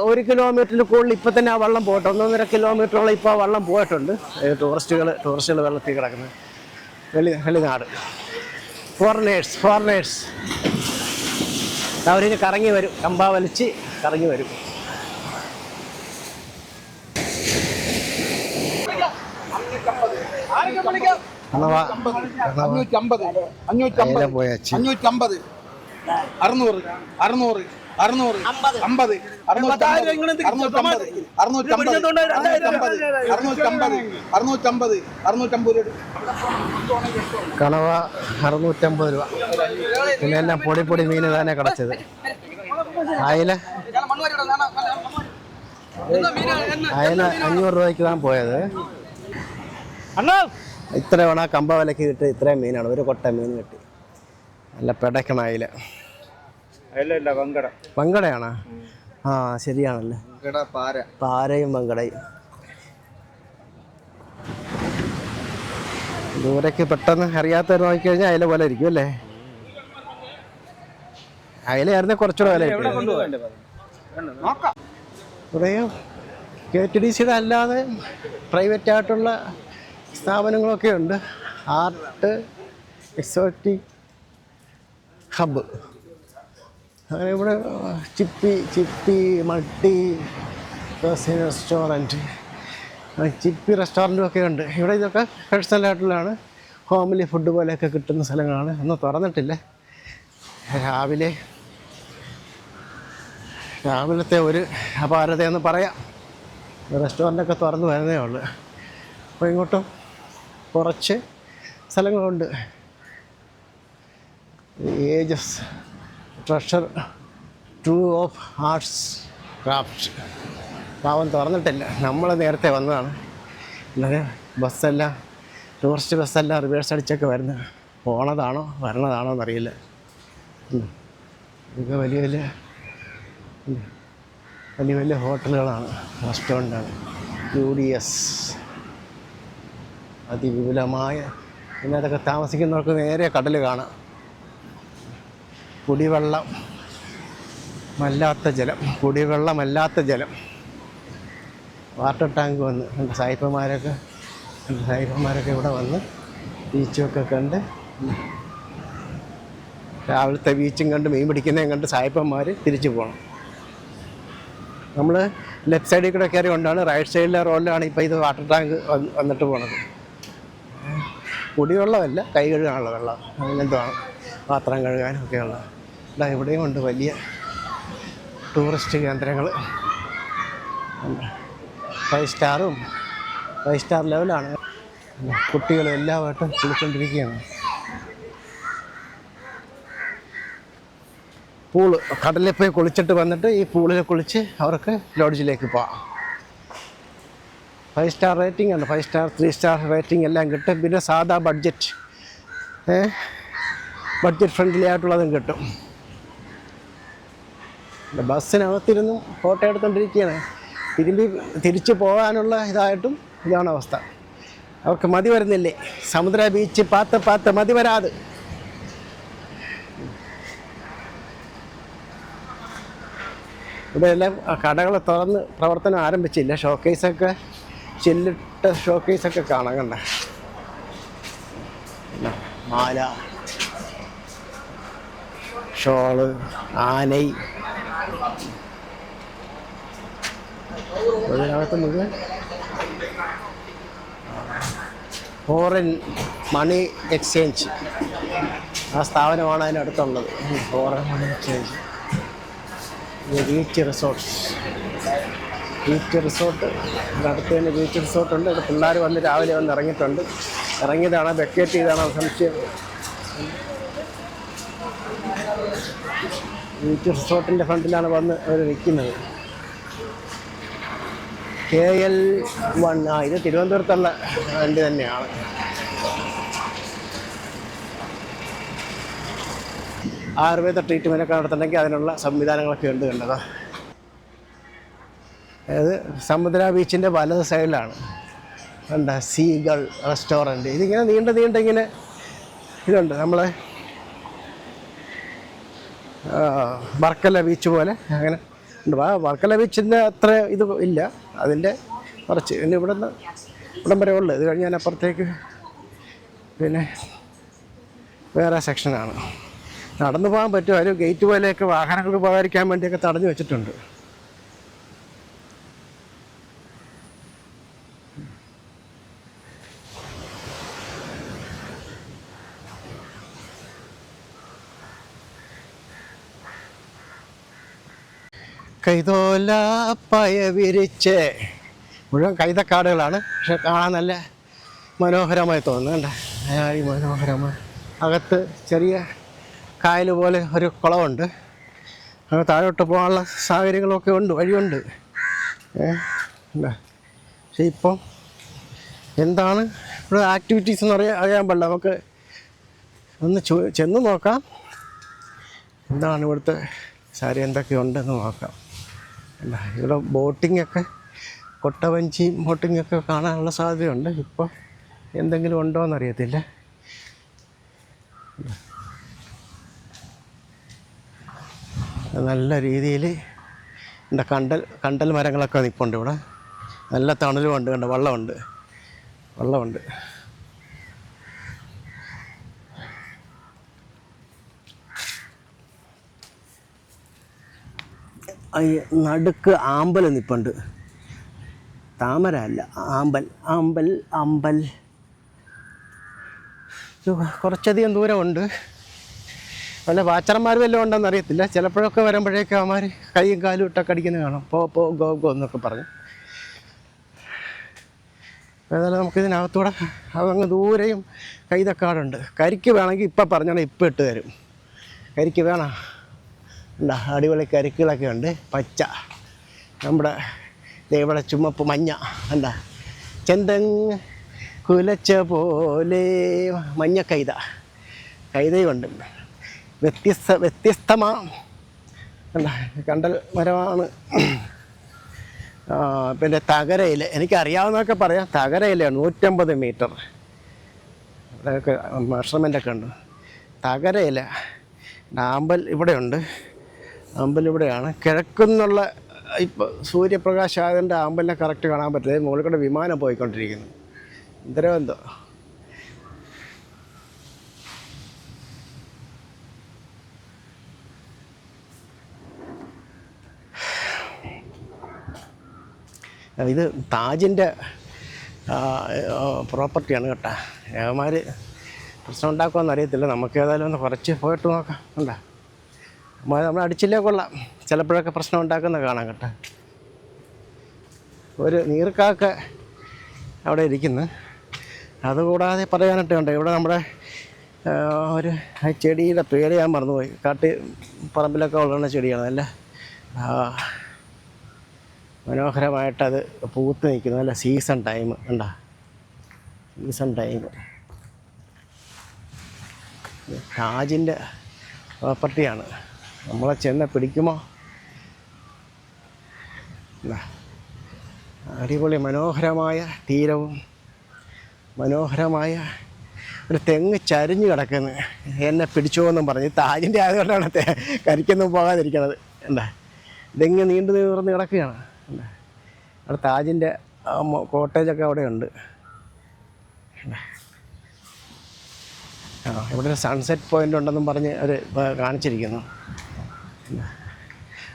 1 കിലോമീറ്ററിൽ കൂടുതൽ ഇപ്പം തന്നെ ആ വെള്ളം പോയിട്ട് 1.5 കിലോമീറ്ററോളം ഇപ്പോൾ ആ വെള്ളം പോയിട്ടുണ്ട്. ടൂറിസ്റ്റുകൾ വെള്ളത്തിൽ കിടക്കുന്നത്. വെളിനാട് ഫോറിനേഴ്സ് അവരിന് കറങ്ങി വരും. കമ്പാ വലിച്ച് കറങ്ങി വരും. കണവ 650 രൂപ. പിന്നെ എല്ലാം പൊടി മീൻ തന്നെ കിടച്ചത്. അയല 500 രൂപയ്ക്ക് താൻ പോയത്. ഇത്ര വേണം ആ കമ്പ വിലക്ക് കിട്ടി. ഇത്രയും മീനാണ്, ഒരു കൊട്ട മീൻ കിട്ടി. നല്ല പെടക്കണ അയില. വങ്കടയാണ്. ആ ശരിയാണല്ലേ, പാരയും മങ്കടയും. ദൂരേക്ക് പെട്ടെന്ന് അറിയാത്തവർ നോക്കിക്കഴിഞ്ഞാൽ അയല പോലെ ഇരിക്കും അല്ലേ? അയലയായിരുന്നേ കുറച്ചുകൂടെ വില ഇവിടെയും KTDCയുടെ അല്ലാതെ പ്രൈവറ്റ് ആയിട്ടുള്ള സ്ഥാപനങ്ങളൊക്കെ ഉണ്ട്. ആർട്ട് എക്സോട്ടിക് ഹബ്ബ്, അങ്ങനെ ഇവിടെ ചിപ്പി മൾട്ടി റെസ്റ്റോറൻറ്റ്, ചിപ്പി റെസ്റ്റോറൻറ്റും ഒക്കെ ഉണ്ട്. ഇവിടെ ഇതൊക്കെ പേഴ്സണലായിട്ടുള്ളതാണ്, ഹോംലി ഫുഡ് പോലെയൊക്കെ കിട്ടുന്ന സ്ഥലങ്ങളാണ്. ഒന്നും തുറന്നിട്ടില്ല. രാവിലത്തെ ഒരു അപാരതയെന്ന് പറയാം. റെസ്റ്റോറൻറ്റൊക്കെ തുറന്ന് വരുന്നേ ഉള്ളൂ. അപ്പോൾ ഇങ്ങോട്ടും കുറച്ച് സ്ഥലങ്ങളുണ്ട്. Ages treasure trove of arts craft പാവം തുറന്നിട്ടില്ല. നമ്മൾ നേരത്തെ വന്നതാണ്. അല്ലാതെ ബസ്സെല്ലാം ടൂറിസ്റ്റ് ബസ്സെല്ലാം റിവേഴ്സ് അടിച്ചൊക്കെ വരുന്നത്. പോണതാണോ വരണതാണോ എന്നറിയില്ല. ഇതൊക്കെ വലിയ വലിയ ഹോട്ടലുകളാണ്, റെസ്റ്റോറൻ്റാണ്. UDS അതിവിപുലമായ, ഇതിനകത്തൊക്കെ താമസിക്കുന്നവർക്ക് നേരെ കടൽ കാണാം. കുടിവെള്ളമല്ലാത്ത ജലം, വാട്ടർ ടാങ്ക് വന്ന് സായിപ്പന്മാരൊക്കെ ഇവിടെ വന്ന് ബീച്ചുമൊക്കെ കണ്ട്, രാവിലത്തെ ബീച്ചും കണ്ട് മീൻ പിടിക്കുന്നതും കണ്ട് സായിപ്പന്മാർ തിരിച്ചു പോകണം. നമ്മൾ ലെഫ്റ്റ് സൈഡിൽ കൂടെ കയറി കൊണ്ടാണ്, റൈറ്റ് സൈഡിലെ റോഡിലാണ് ഇപ്പോൾ ഇത് വാട്ടർ ടാങ്ക് വന്നിട്ട് പോണത്. കുടിവെള്ളമല്ല, കൈ കഴുകാനുള്ള വെള്ളം, അങ്ങനത്താണ്, പാത്രം കഴുകാനും ഒക്കെയുള്ള. ഇവിടെയും ഉണ്ട് വലിയ ടൂറിസ്റ്റ് കേന്ദ്രങ്ങൾ. 5 സ്റ്റാർ ലെവലാണ്. കുട്ടികളും എല്ലാവട്ടും കുളിച്ചുകൊണ്ടിരിക്കുകയാണ്. പൂള്, കടലിൽ പോയി കുളിച്ചിട്ട് വന്നിട്ട് ഈ പൂളിൽ കുളിച്ച് അവർക്ക് ലോഡ്ജിലേക്ക് പോകാം. 5 സ്റ്റാർ റേറ്റിംഗ് ഉണ്ട്, 5 സ്റ്റാർ 3 സ്റ്റാർ റേറ്റിംഗ് എല്ലാം കിട്ടും. പിന്നെ സാധാ ബഡ്ജറ്റ് ഫ്രണ്ട്ലി ആയിട്ടുള്ളതും കിട്ടും. ബസ്സിനകത്തിരുന്നും ഫോട്ടോ എടുത്തുകൊണ്ടിരിക്കുകയാണ്. തിരിച്ചു പോകാനുള്ള ഇതാണ് അവസ്ഥ. അവർക്ക് മതി വരുന്നില്ലേ? സമുദ്ര ബീച്ച് പാത്ത് മതി വരാതെ. ഇവിടെ എല്ലാം കടകൾ തുറന്ന് പ്രവർത്തനം ആരംഭിച്ചില്ല. ഷോക്കേസൊക്കെ, ചില്ലിട്ട ഷോക്കേസൊക്കെ കാണാൻ കണ്ട. മാല, ഷോള്, ആനൈ, ഇതിനകത്ത് മുഴുവൻ ഫോറിൻ മണി എക്സ്ചേഞ്ച്, ആ സ്ഥാപനമാണ് അതിനടുത്തുള്ളത്. Foreign money exchange. Beach resort, അടുത്ത് തന്നെ ബീച്ച് റിസോർട്ടുണ്ട്. ഇവിടെ പിള്ളേർ വന്ന് രാവിലെ വന്ന് ഇറങ്ങിയതാണോ വെക്കേറ്റ് ചെയ്താണോ സംശയം. ബീച്ച് റിസോർട്ടിൻ്റെ ഫ്രണ്ടിലാണ് വന്ന് അവർ നിൽക്കുന്നത്. KL1, ഇത് തിരുവനന്തപുരത്തുള്ള വണ്ടി തന്നെയാണ്. ആയുർവേദ ട്രീറ്റ്മെൻറ്റൊക്കെ നടത്തണമെങ്കിൽ അതിനുള്ള സംവിധാനങ്ങളൊക്കെ ഉണ്ട് കണ്ടത്. അതായത് സമുദ്ര ബീച്ചിൻ്റെ വലത് സൈഡിലാണ് കണ്ട സീഗൾ റെസ്റ്റോറൻറ്റ്. ഇതിങ്ങനെ നീണ്ടിങ്ങനെ ഇതുണ്ട്. നമ്മളെ വർക്കല ബീച്ച് പോലെ അങ്ങനെ ഉണ്ട്. വർക്കല ബീച്ചിൻ്റെ അത്ര ഇത് ഇല്ല, അതിൻ്റെ കുറച്ച്. പിന്നെ ഇവിടം വരെ ഉള്ളു. ഇത് കഴിഞ്ഞാൽ അപ്പുറത്തേക്ക് പിന്നെ വേറെ സെക്ഷനാണ്. നടന്നു പോകാൻ പറ്റും. ഒരു ഗേറ്റ് പോലെയൊക്കെ വാഹനങ്ങൾക്ക് പോകാതിരിക്കാൻ വേണ്ടിയൊക്കെ തടഞ്ഞു വെച്ചിട്ടുണ്ട്. കൈതോല പയ വിരിച്ച് മുഴുവൻ കൈതക്കാടുകളാണ്. പക്ഷെ കാണാൻ നല്ല മനോഹരമായി തോന്നുന്നുണ്ട്. മനോഹരമായി. അകത്ത് ചെറിയ കായൽ പോലെ ഒരു കുളമുണ്ട്. താഴോട്ട് പോകാനുള്ള സാഹചര്യങ്ങളൊക്കെ ഉണ്ട്, വഴിയുണ്ട്. പക്ഷെ ഇപ്പം എന്താണ് ഇവിടെ ആക്ടിവിറ്റീസ് എന്ന് അറിയാൻ പാടില്ല. നമുക്ക് ഒന്ന് ചെന്ന് നോക്കാം എന്താണ് ഇവിടുത്തെ സാരി എന്തൊക്കെയുണ്ടെന്ന് നോക്കാം. ഇവിടെ ബോട്ടിങ്ങൊക്കെ കൊട്ടവഞ്ചി ബോട്ടിങ്ങൊക്കെ കാണാനുള്ള സാധ്യതയുണ്ട്. ഇപ്പോൾ എന്തെങ്കിലും ഉണ്ടോ എന്നറിയത്തില്ല. നല്ല രീതിയിൽ ഇവിടെ കണ്ടൽ മരങ്ങളൊക്കെ നിൽപ്പുണ്ട്. ഇവിടെ നല്ല തണലുമുണ്ട്. കണ്ട വെള്ളമുണ്ട്. നടുക്ക് ആമ്പൽ നിൽപ്പുണ്ട്. താമര അല്ല, ആമ്പൽ. കുറച്ചധികം ദൂരമുണ്ട്. വല്ല വാച്ചർമാർ വല്ലതും ഉണ്ടെന്ന് അറിയത്തില്ല. ചിലപ്പോഴൊക്കെ വരുമ്പോഴേക്കും അവന്മാർ കൈയും കാലും ഇട്ടൊക്കെ അടിക്കുന്നത് കാണാം. ഗോ എന്നൊക്കെ പറഞ്ഞു. ഏതായാലും നമുക്കിതിനകത്തൂടെ അതങ്ങ് ദൂരെയും കൈതക്കാടുണ്ട്. കരിക്ക് വേണമെങ്കിൽ ഇപ്പം പറഞ്ഞാൽ ഇപ്പം ഇട്ട് തരും. കരിക്ക് വേണം. ഉണ്ടാ അടിപൊളി കരിക്കുകളൊക്കെ ഉണ്ട്. പച്ച, നമ്മുടെ ഇവിടെ ചുമപ്പ്, മഞ്ഞ. എന്താ ചെന്തങ് കുലച്ച പോലെ മഞ്ഞ കൈതയുണ്ട്. വ്യത്യസ്തമാണ്. എന്താ കണ്ടൽ മരമാണ്. പിന്നെ തകരയില, എനിക്കറിയാവുന്നതൊക്കെ പറയാം. തകരയിലാണ് 150 മീറ്റർ. ഇവിടെയൊക്കെ മെഷർമെൻ്റൊക്കെ ഉണ്ട്. തകരയില. ആമ്പൽ ഇവിടെയുണ്ട്. ആമ്പൽ ഇവിടെയാണ്. കിഴക്കുന്നുള്ള ഇപ്പോൾ സൂര്യപ്രകാശം ആയതുകൊണ്ട് ആമ്പലിനെ കറക്റ്റ് കാണാൻ പറ്റില്ല. മുകളിൽ കൂടെ വിമാനം പോയിക്കൊണ്ടിരിക്കുന്നു. എന്തോ ഇത് താജിൻ്റെ പ്രോപ്പർട്ടിയാണ് കേട്ടോ. ഏവന്മാർ പ്രശ്നം ഉണ്ടാക്കുമെന്ന് അറിയത്തില്ല. നമുക്ക് ഏതായാലും ഒന്ന് കുറച്ച് പോയിട്ട് നോക്കാം. ഉണ്ടാ നമ്മൾ അടിച്ചില്ലേ കൊള്ളാം. ചിലപ്പോഴൊക്കെ പ്രശ്നം ഉണ്ടാക്കുന്ന കാണാം കേട്ടോ. ഒരു നീർക്കാക്ക അവിടെ ഇരിക്കുന്നു. അതുകൂടാതെ പറയാനായിട്ടുണ്ട്, ഇവിടെ നമ്മുടെ ഒരു ചെടിയുടെ പേര് ഞാൻ മറന്നുപോയി. പറമ്പിലൊക്കെ വളരുന്ന ചെടിയാണ്. നല്ല മനോഹരമായിട്ടത് പൂത്ത് നിൽക്കുന്നു. നല്ല സീസൺ ടൈം ഉണ്ടാ. സീസൺ ടൈം താജിൻ്റെ പ്രോപ്പർട്ടിയാണ്. നമ്മളെ ചെന്ന് പിടിക്കുമോ? അടിപൊളി മനോഹരമായ തീരവും മനോഹരമായ ഒരു തെങ്ങ് ചരിഞ്ഞ് കിടക്കുന്നു. എന്നെ പിടിച്ചോന്നും പറഞ്ഞ്. താജിൻ്റെ ആയതുകൊണ്ടാണ് കരിക്കൊന്നും പോകാതിരിക്കണത്. എന്താ ഇതെങ്ങ് നീണ്ടു നീർന്ന് കിടക്കുകയാണ്. എന്താ അവിടെ താജിൻ്റെ കോട്ടേജൊക്കെ അവിടെയുണ്ട്. ഇവിടെ ഒരു സൺസെറ്റ് പോയിൻ്റ് ഉണ്ടെന്നും പറഞ്ഞ് അവർ കാണിച്ചിരിക്കുന്നു.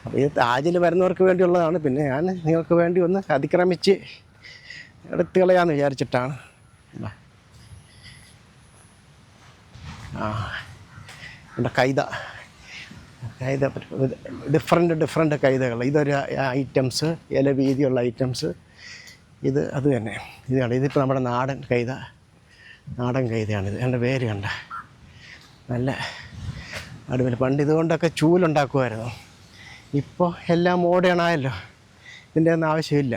അപ്പോൾ ഇത് താജിൽ വരുന്നവർക്ക് വേണ്ടിയുള്ളതാണ്. പിന്നെ ഞാൻ നിങ്ങൾക്ക് വേണ്ടി ഒന്ന് അതിക്രമിച്ച് എടുത്തു കളയാമെന്ന് വിചാരിച്ചിട്ടാണ്. ഇവിടെ കൈത ഡിഫറെൻറ്റ് കൈതകൾ. ഇതൊരു ഐറ്റംസ്, ഇല വീതിയുള്ള ഐറ്റംസ്. അത് തന്നെ ഇതാണ്. ഇതിപ്പോൾ നമ്മുടെ നാടൻ കൈതയാണിത്. എൻ്റെ പേര് കണ്ട നല്ല അടിപൊളി. പണ്ട് ഇതുകൊണ്ടൊക്കെ ചൂലുണ്ടാക്കുമായിരുന്നു. ഇപ്പോൾ എല്ലാം മോഡേണായല്ലോ. ഇതിൻ്റെ ഒന്നും ആവശ്യമില്ല.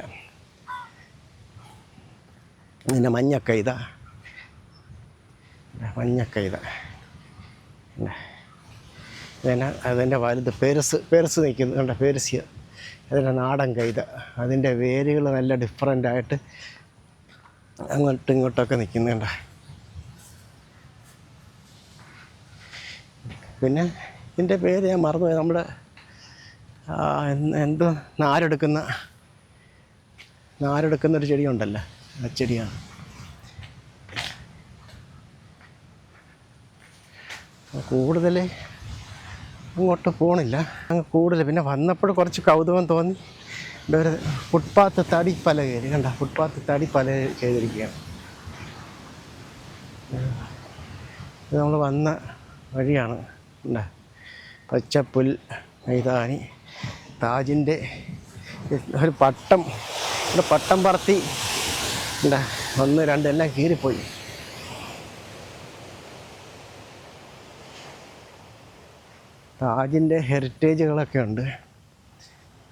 പിന്നെ മഞ്ഞക്കൈത പിന്നെ അതിൻ്റെ വലുത് പെരുസ് നിൽക്കുന്നു കണ്ട. പെരുസ്യ അതിൻ്റെ നാടൻ കൈത. അതിൻ്റെ വേരുകൾ നല്ല ഡിഫറൻ്റായിട്ട് അങ്ങോട്ടും ഇങ്ങോട്ടൊക്കെ നിൽക്കുന്നുണ്ട്. പിന്നെ ഇതിൻ്റെ പേര് ഞാൻ മറന്നുപോയി. നമ്മുടെ എന്തോ നാരെടുക്കുന്നൊരു ചെടിയുണ്ടല്ലോ, ആ ചെടിയാണ്. കൂടുതൽ അങ്ങോട്ട് പോകണില്ല. കൂടുതൽ പിന്നെ വന്നപ്പോൾ കുറച്ച് കൗതുകം തോന്നി. ഇവിടെ ഒരു ഫുട്പാത്ത് തടിപ്പല കയറി കണ്ട. ഫുട്പാത്ത് തടിപ്പല ചെയ്തിരിക്കുകയാണ്. ഇത് നമ്മൾ വന്ന വഴിയാണ്. എന്താ പച്ചപ്പുൽ മൈതാനി. താജിൻ്റെ ഒരു പട്ടം പറത്തി എന്താ 1, 2 എല്ലാം കീറിപ്പോയി. താജിൻ്റെ ഹെറിറ്റേജുകളൊക്കെ ഉണ്ട്.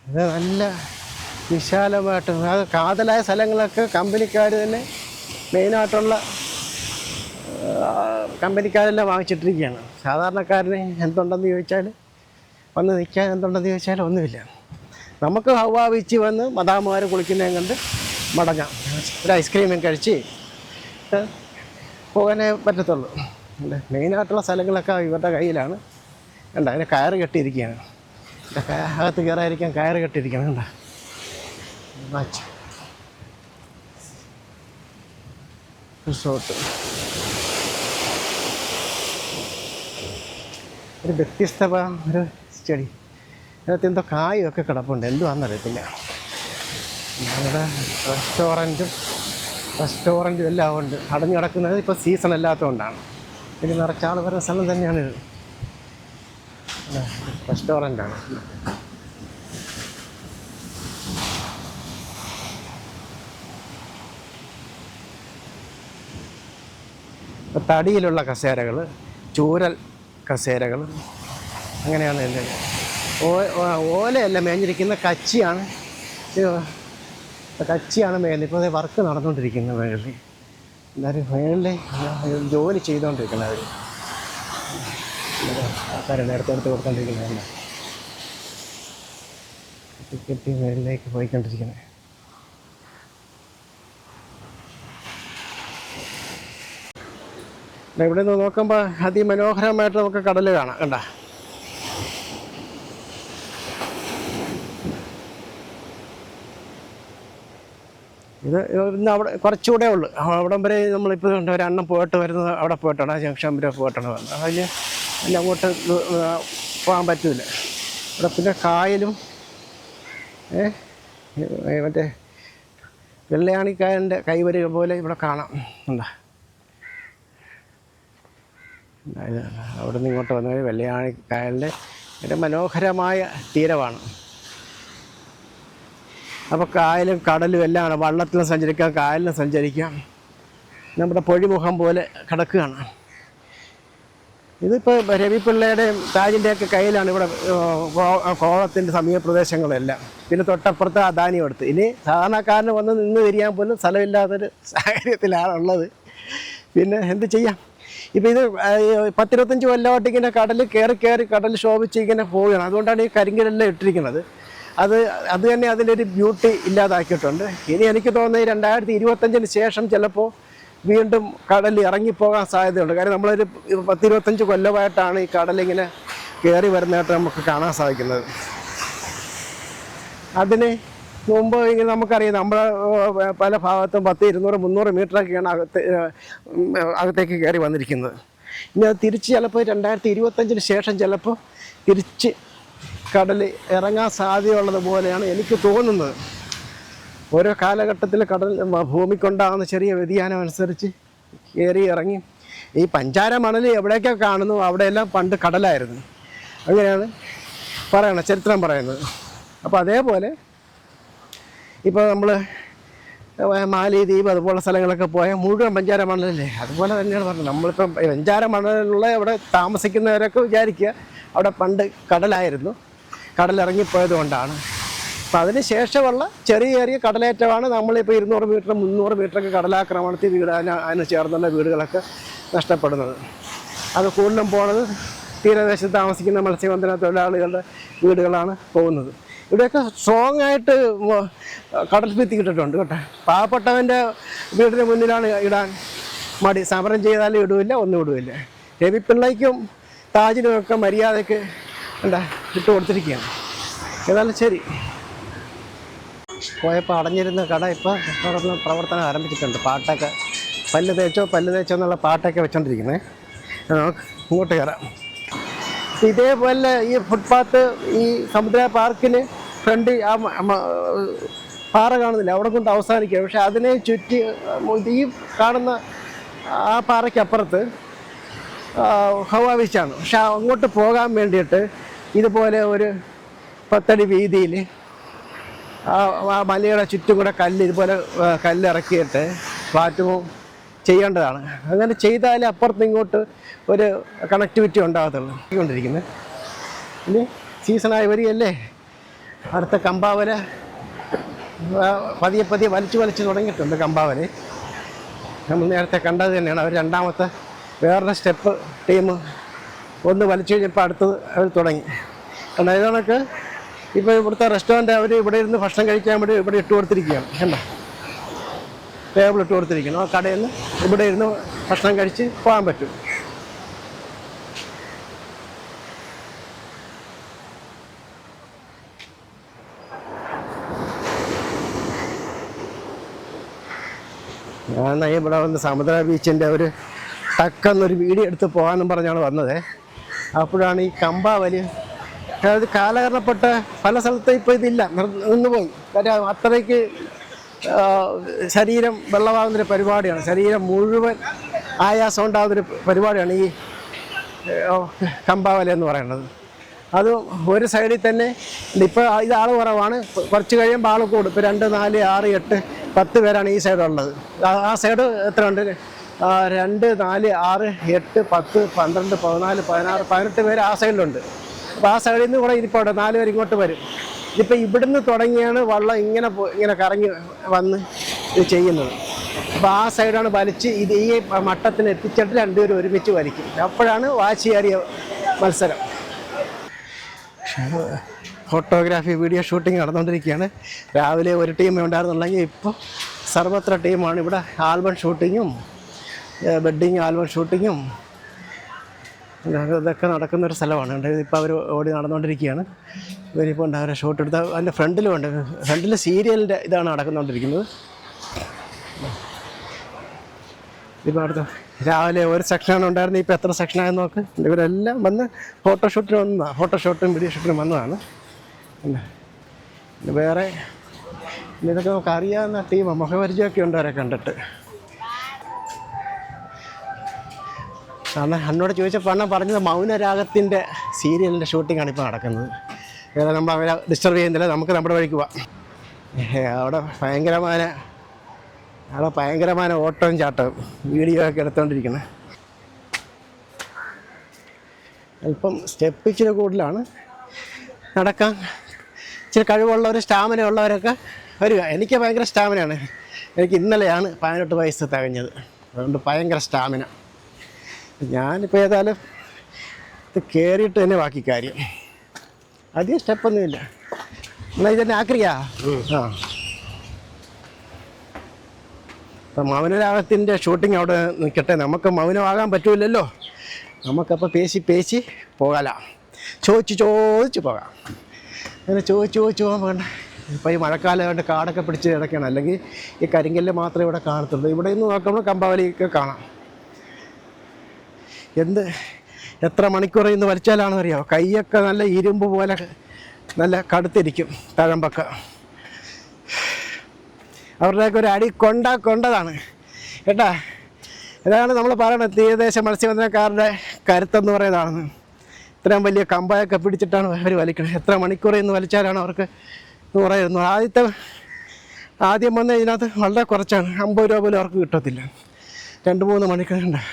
അത് നല്ല വിശാലമായിട്ട്, അത് കാതലായ സ്ഥലങ്ങളൊക്കെ കമ്പനിക്കാർ തന്നെ മെയിനായിട്ടുള്ള കമ്പനിക്കാരെല്ലാം വാങ്ങിച്ചിട്ടിരിക്കുകയാണ്. സാധാരണക്കാരന് എന്തുണ്ടെന്ന് ചോദിച്ചാൽ, വന്ന് നിൽക്കാൻ എന്തുണ്ടെന്ന് ചോദിച്ചാൽ ഒന്നുമില്ല. നമുക്ക് ഹൗവ ബീച്ചിൽ വന്ന് മദാമ്മമാർ കുളിക്കുന്നതും കണ്ട് മടങ്ങാം. ഒരു ഐസ്ക്രീമും കഴിച്ച് പോകാനേ പറ്റത്തുള്ളൂ. മെയിനായിട്ടുള്ള സ്ഥലങ്ങളൊക്കെ ഇവരുടെ കയ്യിലാണ്. കണ്ട അതിന് കയറ് കെട്ടിയിരിക്കുകയാണ്. അകത്ത് കയറാതിരിക്കാൻ കയറ് കെട്ടിയിരിക്കുകയാണ്. കണ്ട റിസോർട്ട് ഒരു വ്യത്യസ്ത ഒരു ചെടി. അതിനകത്ത് എന്തോ കായൊക്കെ കിടപ്പുണ്ട്, എന്തുവാണെന്നറിയത്തില്ല. ഇവിടെ റെസ്റ്റോറൻറ്റും എല്ലാം ഉണ്ട്. അടഞ്ഞു കിടക്കുന്നത് ഇപ്പോൾ സീസൺ അല്ലാത്തതുകൊണ്ടാണ്. ഇത് നിറച്ചാൾ വരുന്ന സ്ഥലം തന്നെയാണിത്. റെസ്റ്റോറൻ്റാണ്. തടിയിലുള്ള കസേരകൾ, ചൂരൽ കസേരകൾ, അങ്ങനെയാണ് എല്ലാം. ഓലയല്ല മേഞ്ഞിരിക്കുന്ന കച്ചിയാണ്. കച്ചിയാണ് മേലിൽ. ഇപ്പോൾ വർക്ക് നടന്നുകൊണ്ടിരിക്കുന്നത് മേളിൽ. എല്ലാവരും മേളിൽ ജോലി ചെയ്തുകൊണ്ടിരിക്കുന്നത്. അവർ ആൾക്കാരാണ് എടുത്തെടുത്ത് കൊടുത്തോണ്ടിരിക്കുന്നതല്ല. ടിക്കറ്റ് മേളിലേക്ക് പോയിക്കൊണ്ടിരിക്കുന്നത്. ഇവിടെ നിന്ന് നോക്കുമ്പോൾ അതിമനോഹരമായിട്ട് നമുക്ക് കടൽ കാണാം. കണ്ട ഇത് ഇന്ന് അവിടെ കുറച്ചുകൂടെ ഉള്ളു. അവിടം വരെ നമ്മളിപ്പോൾ ഒരെണ്ണം പോയിട്ട് വരുന്നത് അവിടെ പോയിട്ടാണ്, ജംഗ്ഷൻ വരെ പോയിട്ടാണ് വരുന്നത്. അതിന് പിന്നെ അങ്ങോട്ട് പോകാൻ പറ്റില്ല. ഇവിടെ പിന്നെ കായലും മറ്റേ വെള്ളയാണിക്കായലിൻ്റെ കൈവരിക പോലെ ഇവിടെ കാണാം. എന്താ അവിടെ നിന്ന് ഇങ്ങോട്ട് വന്നത് വെള്ളയാണിക്കായലിൻ്റെ ഒരു മനോഹരമായ തീരമാണ്. അപ്പോൾ കായലും കടലും എല്ലാമാണ്. വള്ളത്തിലും സഞ്ചരിക്കാം, കായലിലും സഞ്ചരിക്കാം. നമ്മുടെ പൊഴിമുഖം പോലെ കിടക്കുകയാണ്. ഇതിപ്പോൾ രവിപിള്ളയുടെയും താജിൻ്റെയൊക്കെ കയ്യിലാണ് ഇവിടെ കോളത്തിൻ്റെ സമീപ പ്രദേശങ്ങളെല്ലാം. പിന്നെ തൊട്ടപ്പുറത്ത് അദാനിയും എടുത്ത്. ഇനി സാധാരണക്കാരന് വന്ന് നിന്ന് തിരിയാൻ പോലും സ്ഥലമില്ലാത്തൊരു സാഹചര്യത്തിലാണുള്ളത്. പിന്നെ എന്ത് ചെയ്യാം. ഇപ്പോൾ ഇത് 10-25 കൊല്ലമായിട്ട് ഇങ്ങനെ കടൽ കയറി കടൽ ശോഭിച്ച് ഇങ്ങനെ പോവുകയാണ്. അതുകൊണ്ടാണ് ഈ കരിങ്കലെല്ലാം ഇട്ടിരിക്കുന്നത്. അത് തന്നെ അതിൻ്റെ ബ്യൂട്ടി ഇല്ലാതാക്കിയിട്ടുണ്ട്. ഇനി എനിക്ക് തോന്നുന്നത് 2025 ശേഷം ചിലപ്പോൾ വീണ്ടും കടൽ ഇറങ്ങിപ്പോകാൻ സാധ്യതയുണ്ട്. കാര്യം നമ്മളൊരു 10-25 കൊല്ലമായിട്ടാണ് ഈ കടലിങ്ങനെ കയറി വരുന്നതായിട്ട് നമുക്ക് കാണാൻ സാധിക്കുന്നത്. അതിന് മുമ്പ് ഇങ്ങനെ നമുക്കറിയാം, നമ്മുടെ പല ഭാഗത്തും 10, 200, 300 മീറ്ററൊക്കെയാണ് അകത്തേക്ക് കയറി വന്നിരിക്കുന്നത്. ഇനി അത് തിരിച്ച് ചിലപ്പോൾ 2025 ശേഷം ചിലപ്പോൾ തിരിച്ച് കടൽ ഇറങ്ങാൻ സാധ്യതയുള്ളത് പോലെയാണ് എനിക്ക് തോന്നുന്നത്. ഓരോ കാലഘട്ടത്തിൽ കടൽ ഭൂമിക്കുണ്ടാകുന്ന ചെറിയ വ്യതിയാനം അനുസരിച്ച് കയറി ഇറങ്ങി ഈ പഞ്ചാര മണൽ എവിടെയൊക്കെ കാണുന്നു അവിടെയെല്ലാം പണ്ട് കടലായിരുന്നു. അങ്ങനെയാണ് ചരിത്രം പറയുന്നത്. അപ്പോൾ അതേപോലെ ഇപ്പോൾ നമ്മൾ മാലിദ്വീപ് അതുപോലുള്ള സ്ഥലങ്ങളൊക്കെ പോയാൽ മുഴുവൻ പഞ്ചാര മണലല്ലേ. അതുപോലെ തന്നെയാണ് പറഞ്ഞത്. നമ്മളിപ്പം പഞ്ചാര മണലുള്ള അവിടെ താമസിക്കുന്നവരൊക്കെ വിചാരിക്കുക അവിടെ പണ്ട് കടലായിരുന്നു, കടലിറങ്ങിപ്പോയത് കൊണ്ടാണ്. അപ്പം അതിന് ശേഷമുള്ള ചെറിയ കടലേറ്റമാണ് നമ്മളിപ്പോൾ 200 മീറ്റർ 300 മീറ്ററൊക്കെ കടലാക്രമണത്തിൽ അതിന് ചേർന്നുള്ള വീടുകളൊക്കെ നഷ്ടപ്പെടുന്നത്. അത് കൂടുതലും പോണത് തീരദേശത്ത് താമസിക്കുന്ന മത്സ്യബന്ധന തൊഴിലാളികളുടെ വീടുകളാണ് പോകുന്നത്. ഇവിടെയൊക്കെ സ്ട്രോങ് ആയിട്ട് കടൽ ഭിത്തി ഇട്ടിട്ടുണ്ട് കേട്ടോ. പാവപ്പെട്ടവൻ്റെ വീടിന് മുന്നിലാണ് ഇടാൻ മടി. സമരം ചെയ്താലും ഇടുവില്ല, ഒന്നും ഇടുവില്ല. രവിപിള്ളയ്ക്കും താജിനുമൊക്കെ മര്യാദയ്ക്ക് ഇട്ട് കൊടുത്തിരിക്കുകയാണ്. ഏതായാലും ശരി. പോയപ്പോൾ അടഞ്ഞിരുന്ന കട ഇപ്പോൾ പ്രവർത്തനം ആരംഭിച്ചിട്ടുണ്ട്. പാട്ടൊക്കെ പല്ല് തേച്ചോ എന്നുള്ള പാട്ടൊക്കെ വെച്ചോണ്ടിരിക്കുന്നത്. നമുക്ക് ഇങ്ങോട്ട് കയറാം. ഇതേപോലെ ഈ ഫുട്പാത്ത് ഈ സമുദ്ര പാർക്കിന് ഫ്രണ്ട് ആ പാറ കാണുന്നില്ല, അവിടെ കൊണ്ട് അവസാനിക്കുക. പക്ഷെ അതിനെ ചുറ്റി ഈ കാണുന്ന ആ പാറയ്ക്കപ്പുറത്ത് ഹൗവ ബീച്ചാണ്. പക്ഷെ അങ്ങോട്ട് പോകാൻ വേണ്ടിയിട്ട് ഇതുപോലെ ഒരു 10 അടി വീതിയിൽ ആ മലയുടെ ചുറ്റും കൂടെ ഇതുപോലെ കല്ലിറക്കിയിട്ട് പ്ലാറ്റ്ഫോം ചെയ്യേണ്ടതാണ്. അങ്ങനെ ചെയ്താലേ അപ്പുറത്ത് ഇങ്ങോട്ട് ഒരു കണക്ടിവിറ്റി ഉണ്ടാകത്തുള്ളൂ. കൊണ്ടിരിക്കുന്നത് ഇനി സീസണായി വരികയല്ലേ. അടുത്ത കമ്പാവല പതിയെ വലിച്ചു തുടങ്ങിയിട്ടുണ്ട്. കമ്പാവല നമ്മൾ നേരത്തെ കണ്ടത് തന്നെയാണ്. അവർ രണ്ടാമത്തെ വേറൊരു സ്റ്റെപ്പ് ടീം ഒന്ന് വലിച്ചു കഴിഞ്ഞപ്പോൾ അടുത്തത് അവർ തുടങ്ങി. കാരണം ഇതൊക്കെ ഇപ്പോൾ ഇവിടുത്തെ റെസ്റ്റോറൻറ്റ് അവർ ഇവിടെ ഇരുന്ന് ഭക്ഷണം കഴിക്കാൻ വേണ്ടി ഇവിടെ ഇട്ട് കൊടുത്തിരിക്കുകയാണ്. കണ്ടോ, ടേബിൾ ഇട്ട് കൊടുത്തിരിക്കണം. ആ കടയിൽ നിന്ന് ഇവിടെ ഇരുന്ന് ഭക്ഷണം കഴിച്ച് പോകാൻ പറ്റും. ഞാൻ ഇവിടെ വന്ന് സമുദ്ര ബീച്ചിൻ്റെ ഒരു ടക്കെന്നൊരു വീഡിയോ എടുത്ത് പോകാമെന്നും പറഞ്ഞാണ് വന്നത്. അപ്പോഴാണ് ഈ കമ്പാവലി, അതായത് കാലഹരണപ്പെട്ട പല സ്ഥലത്തും ഇപ്പോൾ ഇതില്ല, നിന്നുപോയി. കാര്യം അത്രയ്ക്ക് ശരീരം വെള്ളമാകുന്നൊരു പരിപാടിയാണ്, ശരീരം മുഴുവൻ ആയാസം ഉണ്ടാകുന്നൊരു പരിപാടിയാണ് ഈ കമ്പാവലി എന്ന് പറയുന്നത്. അത് ഒരു സൈഡിൽ തന്നെ ഇപ്പോൾ ഇത് ആൾ കുറവാണ്, കുറച്ച് കഴിയുമ്പോൾ ആൾ കൂടും. ഇപ്പോൾ 2, 4, 6, 8, 10 പേരാണ് ഈ സൈഡുള്ളത്. ആ സൈഡ് എത്ര ഉണ്ട്? 2, 4, 6, 8, 10, 12, 14, 16, 18 പേര് ആ സൈഡിലുണ്ട്. അപ്പോൾ ആ സൈഡിൽ നിന്ന് കൂടെ ഇരിപ്പോട്ടെ 4 പേര് ഇങ്ങോട്ട് വരും. ഇതിപ്പോൾ ഇവിടുന്ന് തുടങ്ങിയാണ് വള്ളം ഇങ്ങനെ കറങ്ങി വന്ന് ഇത് ചെയ്യുന്നത്. അപ്പോൾ ആ സൈഡാണ് വലിച്ച് ഇത് ഈ മട്ടത്തിന് എത്തിച്ചിട്ട് 2 പേരും ഒരുമിച്ച് വലിക്കും. അപ്പോഴാണ് വാശിയേറിയ മത്സരം. ഫോട്ടോഗ്രാഫി വീഡിയോ ഷൂട്ടിംഗ് നടന്നുകൊണ്ടിരിക്കുകയാണ്. രാവിലെ ഒരു ടീം ഉണ്ടായിരുന്നുണ്ടെങ്കിൽ ഇപ്പോൾ സർവത്ര ടീമാണ്. ഇവിടെ ആൽബം ഷൂട്ടിങ്ങും വെഡ്ഡിങ് ആൽബം ഷൂട്ടിങ്ങും ഇതൊക്കെ നടക്കുന്നൊരു സ്ഥലമാണ്. ഇപ്പോൾ അവർ ഓടി നടന്നുകൊണ്ടിരിക്കുകയാണ്. ഇവരിപ്പോൾ ഉണ്ട്, അവരെ ഷൂട്ട് എടുത്ത് അതിൻ്റെ ഫ്രണ്ടിലുമുണ്ട്. ഫ്രണ്ടിൽ സീരിയലിൻ്റെ ഇതാണ് നടക്കുന്നുകൊണ്ടിരിക്കുന്നത്. ഇപ്പോൾ അടുത്ത രാവിലെ ഒരു സെക്ഷനാണ് ഉണ്ടായിരുന്നത്, ഇപ്പോൾ എത്ര സെക്ഷനായെന്ന് നോക്ക്. ഇവരെല്ലാം വന്ന് ഫോട്ടോഷൂട്ടിന് വന്നതാണ്, ഫോട്ടോഷൂട്ടും വീഡിയോ ഷൂട്ടിനും വന്നതാണ്. പിന്നെ വേറെ ഇതൊക്കെ നമുക്ക് അറിയാവുന്ന ടീമാണ്, മുഖപരിചയമൊക്കെ ഉണ്ട് അവരെ കണ്ടിട്ട്. കാരണം എന്നോട് ചോദിച്ചപ്പോൾ അണ്ണൻ പറഞ്ഞത് മൗനരാഗത്തിൻ്റെ സീരിയലിൻ്റെ ഷൂട്ടിങ്ങാണ് ഇപ്പോൾ നടക്കുന്നത്. വേറെ നമ്മൾ അവരെ ഡിസ്റ്റർബ് ചെയ്യുന്നില്ല, നമുക്ക് നമ്മുടെ വഴിക്ക് പോവാം. അവിടെ ഭയങ്കരമായ ഓട്ടവും ചാട്ടവും വീഡിയോ ഒക്കെ എടുത്തുകൊണ്ടിരിക്കുന്നത്. അല്പം സ്റ്റെപ്പ് ഇച്ചിരി കൂടുതലാണ്, നടക്കാൻ ഇച്ചിരി കഴിവുള്ളവർ സ്റ്റാമിന ഉള്ളവരൊക്കെ വരിക. എനിക്ക് ഭയങ്കര സ്റ്റാമിനയാണ്. എനിക്ക് ഇന്നലെയാണ് 18 വയസ്സ് തികഞ്ഞത്, അതുകൊണ്ട് ഭയങ്കര സ്റ്റാമിന. ഞാനിപ്പോൾ ഏതായാലും ഇത് കയറിയിട്ട് തന്നെ ബാക്കി കാര്യം. അധികം സ്റ്റെപ്പൊന്നുമില്ല. എന്നാൽ ഇതന്നെ ആക്രിയാ. അപ്പം മൗനരാഗത്തിൻ്റെ ഷൂട്ടിംഗ് അവിടെ നിൽക്കട്ടെ, നമുക്ക് മൗനമാകാൻ പറ്റൂലല്ലോ. നമുക്കപ്പോൾ പേശി പോകാല, ചോദിച്ച് പോകാം. അങ്ങനെ ചോദിച്ച് പോകാൻ വേണ്ട. ഇപ്പോൾ ഈ മഴക്കാലമായിട്ട് കാടൊക്കെ പിടിച്ച് കിടക്കുകയാണ്, അല്ലെങ്കിൽ ഈ കരിങ്കല്ല് മാത്രമേ ഇവിടെ കാണത്തുള്ളൂ. ഇവിടെ നിന്ന് നോക്കുമ്പോൾ കമ്പാവലിയൊക്കെ കാണാം. എത്ര മണിക്കൂർ ഇന്ന് വലിച്ചാലാണെന്ന് അറിയാമോ? കൈയൊക്കെ നല്ല ഇരുമ്പ് പോലെ നല്ല കടുത്തിരിക്കും തഴമ്പൊക്കെ. അവരുടെയൊക്കെ ഒരു അടി കൊണ്ടതാണ് കേട്ടാ. ഇതാണ് നമ്മൾ പറയണത് തീരദേശ മത്സ്യബന്ധനക്കാരുടെ കരുത്തെന്ന് പറയുന്നതാണെന്ന്. ഇത്രയും വലിയ കമ്പായൊക്കെ പിടിച്ചിട്ടാണ് അവർ വലിക്കുന്നത്. എത്ര മണിക്കൂർ ഇന്ന് വലിച്ചാലാണ് അവർക്ക് എന്ന് പറയുന്നത്. ആദ്യം വന്ന് ഇതിനകത്ത് വളരെ കുറച്ചാണ്, 50 രൂപ പോലും അവർക്ക് കിട്ടത്തില്ല. 2-3 മണിക്കൂറുണ്ട്.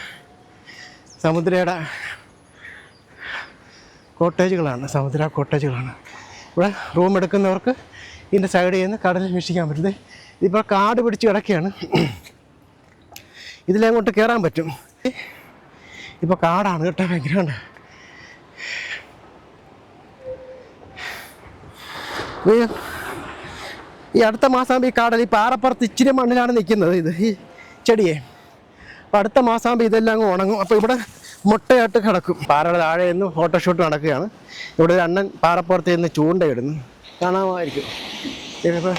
സമുദ്രയുടെ കോട്ടേജുകളാണ്, സമുദ്ര കോട്ടേജുകളാണ്. ഇവിടെ റൂം എടുക്കുന്നവർക്ക് ഇതിൻ്റെ സൈഡിൽ നിന്ന് കടലിൽ വീക്ഷിക്കാൻ പറ്റുന്നത്. ഇതിപ്പോൾ കാട് പിടിച്ച് കിടക്കുകയാണ്, ഇതിലങ്ങോട്ട് കയറാൻ പറ്റും. ഇപ്പോൾ കാടാണ് കേട്ടോ, ഭയങ്കരമാണ്. ഈ അടുത്ത മാസമാകുമ്പോൾ ഈ കാടൽ ഈ പാറപ്പുറത്ത് ഇച്ചിരി മണ്ണിലാണ് നിൽക്കുന്നത് ഈ ചെടിയെ. അപ്പോൾ അടുത്ത മാസമാകുമ്പോൾ ഇതെല്ലാം അങ്ങ് ഉണങ്ങും. അപ്പോൾ ഇവിടെ മുട്ടയായിട്ട് കിടക്കും. പാറയുടെ താഴെ നിന്ന് ഫോട്ടോഷൂട്ട് നടക്കുകയാണ്. ഇവിടെ ഒരു അണ്ണൻ പാറപ്പുറത്ത് നിന്ന് ചൂണ്ടയിടുന്നു, കാണാമായിരിക്കും. ഇതിപ്പോൾ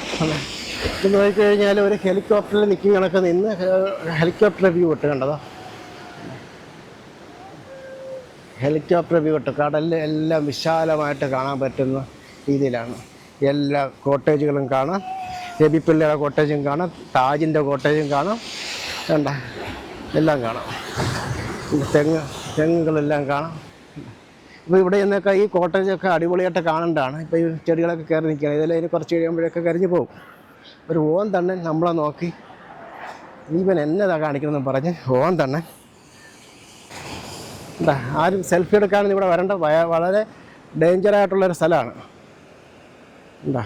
ഇത് നോക്കിക്കഴിഞ്ഞാൽ ഒരു ഹെലികോപ്റ്ററിൽ നിൽക്കും കണക്ക് നിന്ന് ഹെലികോപ്റ്റർ വ്യൂ ഇട്ട് കണ്ടതോ. ഹെലികോപ്റ്റർ വ്യൂ ഇട്ട് കടലിൽ എല്ലാം വിശാലമായിട്ട് കാണാൻ പറ്റുന്ന രീതിയിലാണ്. എല്ലാ കോട്ടേജുകളും കാണാം, രബിപ്പിള്ളയുടെ കോട്ടേജും കാണാം, താജിൻ്റെ കോട്ടേജും കാണാം. വേണ്ട എല്ലാം കാണാം. തെങ്ങുകളെല്ലാം കാണാം. ഇപ്പോൾ ഇവിടെ നിന്നൊക്കെ ഈ കോട്ടേജൊക്കെ അടിപൊളിയായിട്ട് കാണേണ്ടതാണ്. ഇപ്പോൾ ഈ ചെടികളൊക്കെ കയറി നിൽക്കുകയാണ്. ഇതെല്ലാം ഇതിന് കുറച്ച് കഴിയുമ്പോഴൊക്കെ കരിഞ്ഞു പോകും. ഒരു ഓൻ തന്നെ നമ്മളെ നോക്കി ഇവൻ എന്നതാ കാണിക്കണമെന്ന് പറഞ്ഞ് ഓൻ തന്നെ എന്താ ആരും സെൽഫി എടുക്കാനൊന്നും ഇവിടെ വരേണ്ട, വളരെ ഡേഞ്ചറായിട്ടുള്ളൊരു സ്ഥലമാണ്. എന്താ